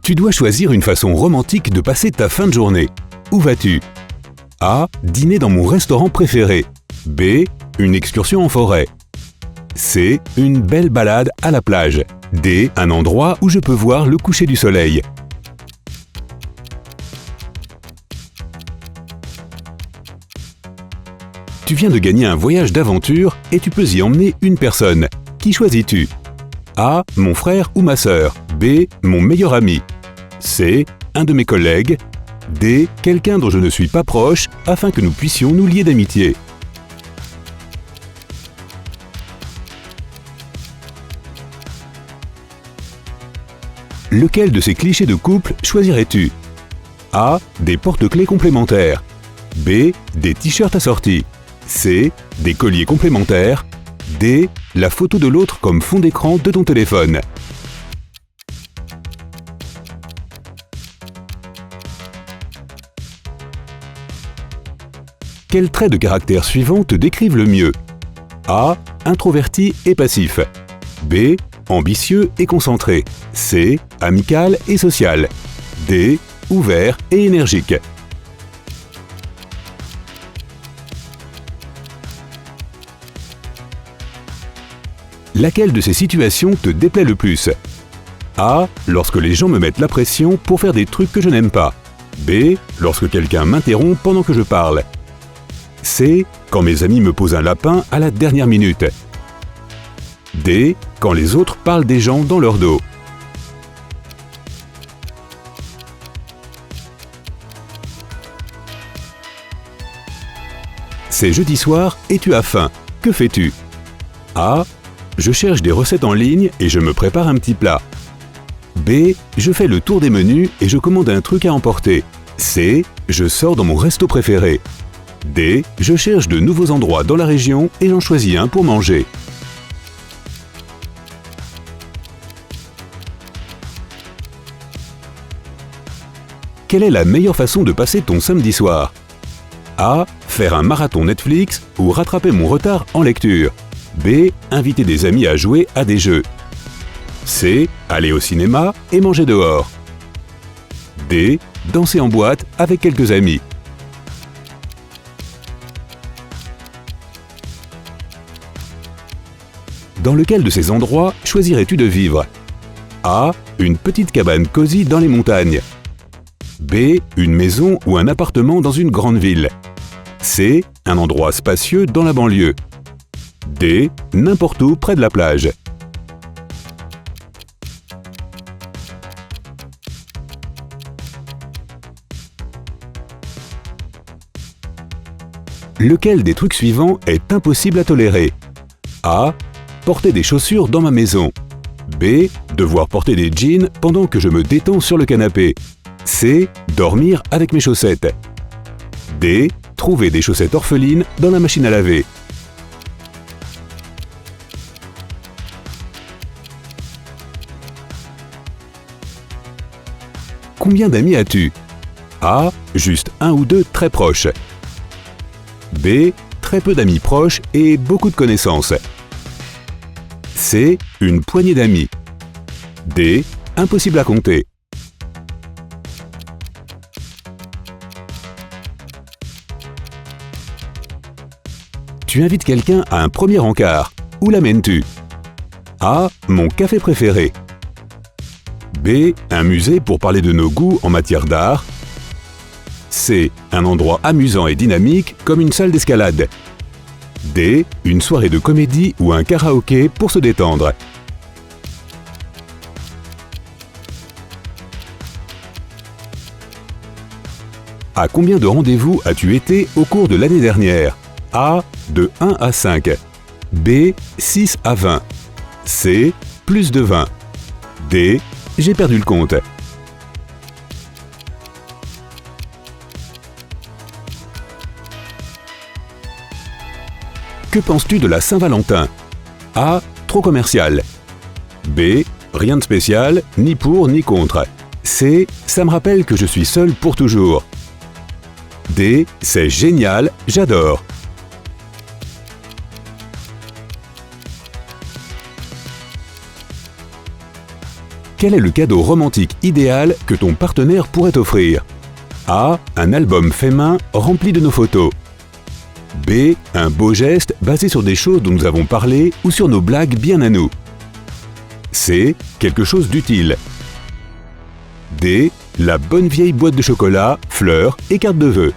Tu dois choisir une façon romantique de passer ta fin de journée. Où vas-tu? A. Dîner dans mon restaurant préféré. B. Une excursion en forêt. C. Une belle balade à la plage. D. Un endroit où je peux voir le coucher du soleil. Tu viens de gagner un voyage d'aventure et tu peux y emmener une personne. Qui choisis-tu? A. Mon frère ou ma sœur. B. Mon meilleur ami. C. Un de mes collègues. D. Quelqu'un dont je ne suis pas proche afin que nous puissions nous lier d'amitié. Lequel de ces clichés de couple choisirais-tu? A. Des porte-clés complémentaires. B. Des t-shirts assortis. C. Des colliers complémentaires. D. La photo de l'autre comme fond d'écran de ton téléphone. Quels traits de caractère suivants te décrivent le mieux? A. Introverti et passif. B. Ambitieux et concentré. C. Amical et social. D. Ouvert et énergique. Laquelle de ces situations te déplaît le plus? A. Lorsque les gens me mettent la pression pour faire des trucs que je n'aime pas. B. Lorsque quelqu'un m'interrompt pendant que je parle. C. Quand mes amis me posent un lapin à la dernière minute. D. Quand les autres parlent des gens dans leur dos. C'est jeudi soir et tu as faim. Que fais-tu? A. Je cherche des recettes en ligne et je me prépare un petit plat. B. Je fais le tour des menus et je commande un truc à emporter. C. Je sors dans mon resto préféré. D. Je cherche de nouveaux endroits dans la région et j'en choisis un pour manger. Quelle est la meilleure façon de passer ton samedi soir? A. Faire un marathon Netflix ou rattraper mon retard en lecture. B. Inviter des amis à jouer à des jeux. C. Aller au cinéma et manger dehors. D. Danser en boîte avec quelques amis. Dans lequel de ces endroits choisirais-tu de vivre? A. Une petite cabane cosy dans les montagnes. B. Une maison ou un appartement dans une grande ville. C. Un endroit spacieux dans la banlieue. D. N'importe où près de la plage. Lequel des trucs suivants est impossible à tolérer? A. Porter des chaussures dans ma maison. B. Devoir porter des jeans pendant que je me détends sur le canapé. C. Dormir avec mes chaussettes. D. Trouver des chaussettes orphelines dans la machine à laver. Combien d'amis as-tu? A. Juste un ou deux très proches. B. Très peu d'amis proches et beaucoup de connaissances. C. Une poignée d'amis. D. Impossible à compter. Tu invites quelqu'un à un premier encart. Où l'amènes-tu? A. Mon café préféré. B. Un musée pour parler de nos goûts en matière d'art. C. Un endroit amusant et dynamique comme une salle d'escalade. D. Une soirée de comédie ou un karaoké pour se détendre. À combien de rendez-vous as-tu été au cours de l'année dernière? A. De 1 à 5. B. 6 à 20. C. Plus de 20. D. J'ai perdu le compte. Que penses-tu de la Saint-Valentin? A. Trop commercial. B. Rien de spécial, ni pour ni contre. C. Ça me rappelle que je suis seul pour toujours. D. C'est génial, j'adore. Quel est le cadeau romantique idéal que ton partenaire pourrait t'offrir? A. Un album fait main rempli de nos photos. B. Un beau geste basé sur des choses dont nous avons parlé ou sur nos blagues bien à nous. C. Quelque chose d'utile. D. La bonne vieille boîte de chocolat, fleurs et carte de vœux.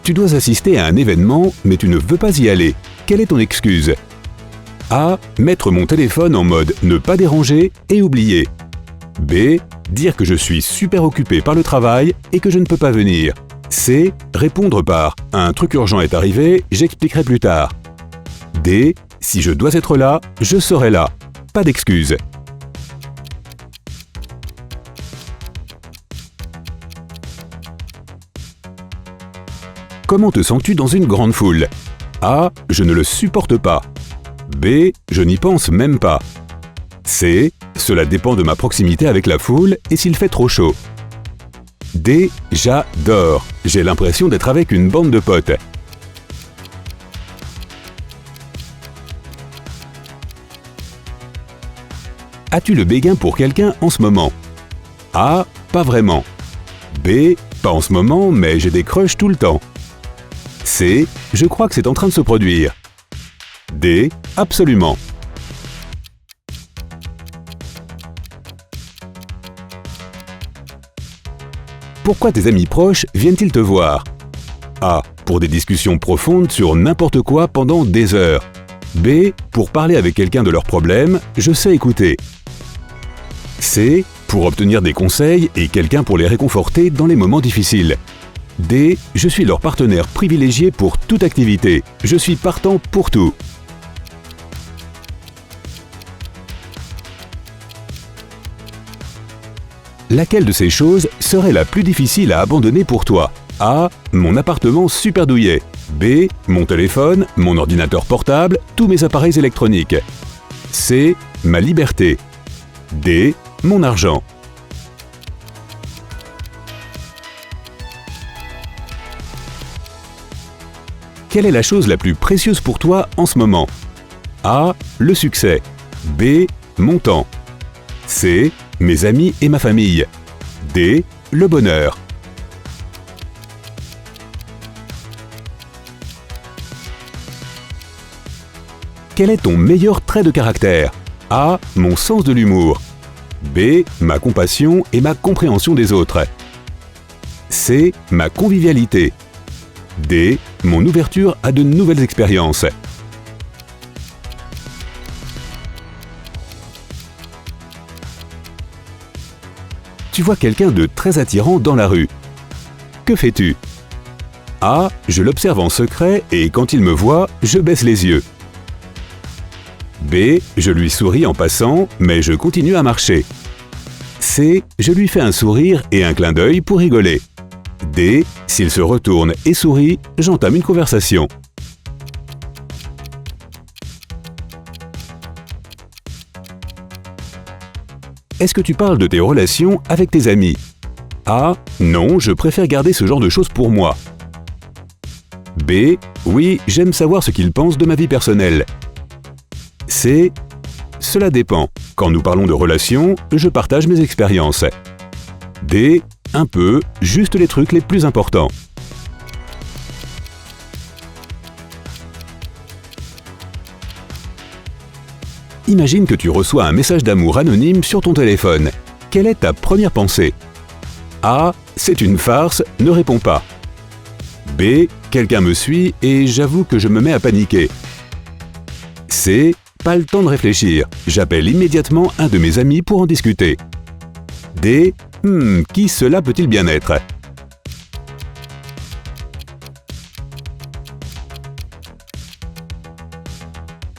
Tu dois assister à un événement, mais tu ne veux pas y aller. Quelle est ton excuse? A. Mettre mon téléphone en mode « ne pas déranger » et oublier. B. Dire que je suis super occupé par le travail et que je ne peux pas venir. C. Répondre par « un truc urgent est arrivé, j'expliquerai plus tard ». D. Si je dois être là, je serai là. Pas d'excuse. Comment te sens-tu dans une grande foule? A. Je ne le supporte pas. B. Je n'y pense même pas. C. Cela dépend de ma proximité avec la foule et s'il fait trop chaud. D. J'adore. J'ai l'impression d'être avec une bande de potes. As-tu le béguin pour quelqu'un en ce moment? A. Pas vraiment. B. Pas en ce moment, mais j'ai des crushs tout le temps. C. Je crois que c'est en train de se produire. D. Absolument. Pourquoi tes amis proches viennent-ils te voir? A. Pour des discussions profondes sur n'importe quoi pendant des heures. B. Pour parler avec quelqu'un de leurs problèmes, je sais écouter. C. Pour obtenir des conseils et quelqu'un pour les réconforter dans les moments difficiles. D. Je suis leur partenaire privilégié pour toute activité. Je suis partant pour tout. Laquelle de ces choses serait la plus difficile à abandonner pour toi? A. Mon appartement super douillet. B. Mon téléphone, mon ordinateur portable, tous mes appareils électroniques. C. Ma liberté. D. Mon argent. Quelle est la chose la plus précieuse pour toi en ce moment? A. Le succès. B. Mon temps. C. Mes amis et ma famille. D. Le bonheur. Quel est ton meilleur trait de caractère? A. Mon sens de l'humour. B. Ma compassion et ma compréhension des autres. C. Ma convivialité. D. Mon ouverture à de nouvelles expériences. Tu vois quelqu'un de très attirant dans la rue. Que fais-tu? A. Je l'observe en secret et quand il me voit, je baisse les yeux. B. Je lui souris en passant, mais je continue à marcher. C. Je lui fais un sourire et un clin d'œil pour rigoler. D. S'il se retourne et sourit, j'entame une conversation. Est-ce que tu parles de tes relations avec tes amis? A. Non, je préfère garder ce genre de choses pour moi. B. Oui, j'aime savoir ce qu'ils pensent de ma vie personnelle. C. Cela dépend. Quand nous parlons de relations, je partage mes expériences. D. Un peu, juste les trucs les plus importants. Imagine que tu reçois un message d'amour anonyme sur ton téléphone. Quelle est ta première pensée? A. C'est une farce, ne réponds pas. B. Quelqu'un me suit et j'avoue que je me mets à paniquer. C. Pas le temps de réfléchir, j'appelle immédiatement un de mes amis pour en discuter. D. Qui cela peut-il bien être?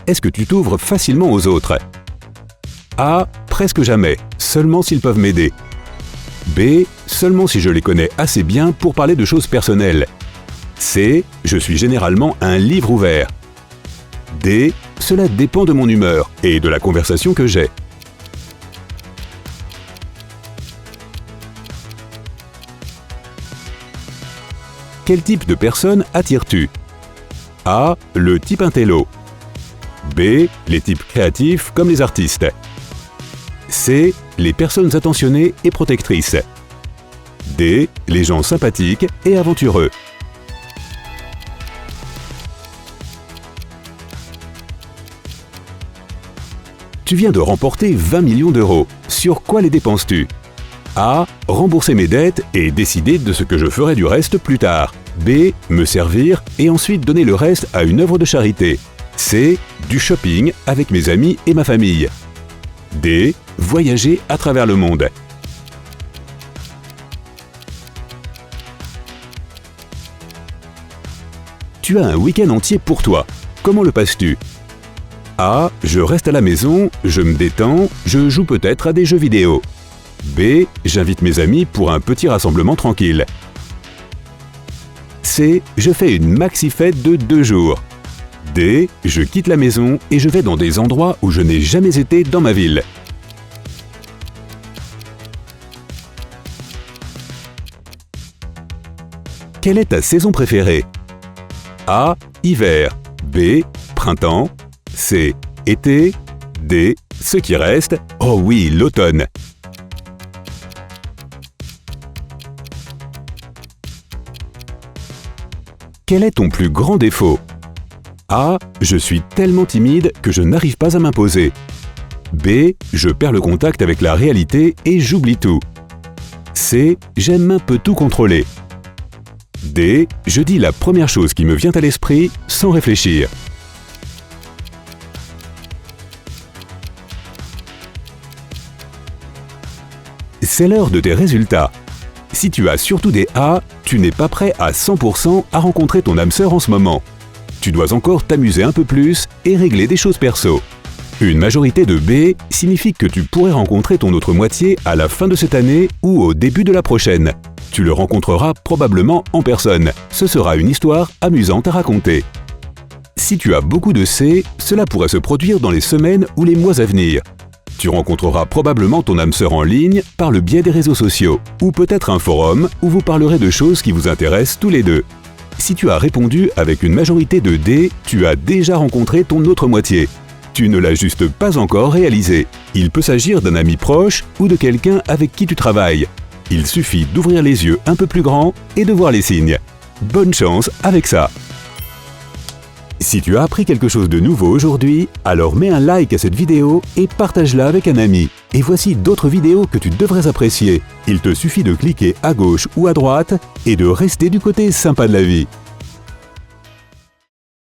Est-ce que tu t'ouvres facilement aux autres? A. Presque jamais, seulement s'ils peuvent m'aider. B. Seulement si je les connais assez bien pour parler de choses personnelles. C. Je suis généralement un livre ouvert. D. Cela dépend de mon humeur et de la conversation que j'ai. Quel type de personne attires-tu? A. Le type intello. B. Les types créatifs comme les artistes. C. Les personnes attentionnées et protectrices. D. Les gens sympathiques et aventureux. Tu viens de remporter 20 millions d'euros. Sur quoi les dépenses-tu? A. Rembourser mes dettes et décider de ce que je ferai du reste plus tard. B. Me servir et ensuite donner le reste à une œuvre de charité. C. Du shopping avec mes amis et ma famille. D. Voyager à travers le monde. Tu as un week-end entier pour toi. Comment le passes-tu? A. Je reste à la maison, je me détends, je joue peut-être à des jeux vidéo. B. J'invite mes amis pour un petit rassemblement tranquille. C. Je fais une maxi-fête de 2 jours. D. Je quitte la maison et je vais dans des endroits où je n'ai jamais été dans ma ville. Quelle est ta saison préférée? A. Hiver. B. Printemps. C. Été. D. Ce qui reste. Oh oui, l'automne. Quel est ton plus grand défaut? A. Je suis tellement timide que je n'arrive pas à m'imposer. B. Je perds le contact avec la réalité et j'oublie tout. C. J'aime un peu tout contrôler. D. Je dis la première chose qui me vient à l'esprit sans réfléchir. C'est l'heure de tes résultats. Si tu as surtout des A, tu n'es pas prêt à 100% à rencontrer ton âme sœur en ce moment. Tu dois encore t'amuser un peu plus et régler des choses perso. Une majorité de B signifie que tu pourrais rencontrer ton autre moitié à la fin de cette année ou au début de la prochaine. Tu le rencontreras probablement en personne. Ce sera une histoire amusante à raconter. Si tu as beaucoup de C, cela pourrait se produire dans les semaines ou les mois à venir. Tu rencontreras probablement ton âme sœur en ligne par le biais des réseaux sociaux, ou peut-être un forum où vous parlerez de choses qui vous intéressent tous les deux. Si tu as répondu avec une majorité de D, tu as déjà rencontré ton autre moitié. Tu ne l'as juste pas encore réalisé. Il peut s'agir d'un ami proche ou de quelqu'un avec qui tu travailles. Il suffit d'ouvrir les yeux un peu plus grands et de voir les signes. Bonne chance avec ça! Si tu as appris quelque chose de nouveau aujourd'hui, alors mets un like à cette vidéo et partage-la avec un ami. Et voici d'autres vidéos que tu devrais apprécier. Il te suffit de cliquer à gauche ou à droite et de rester du côté sympa de la vie.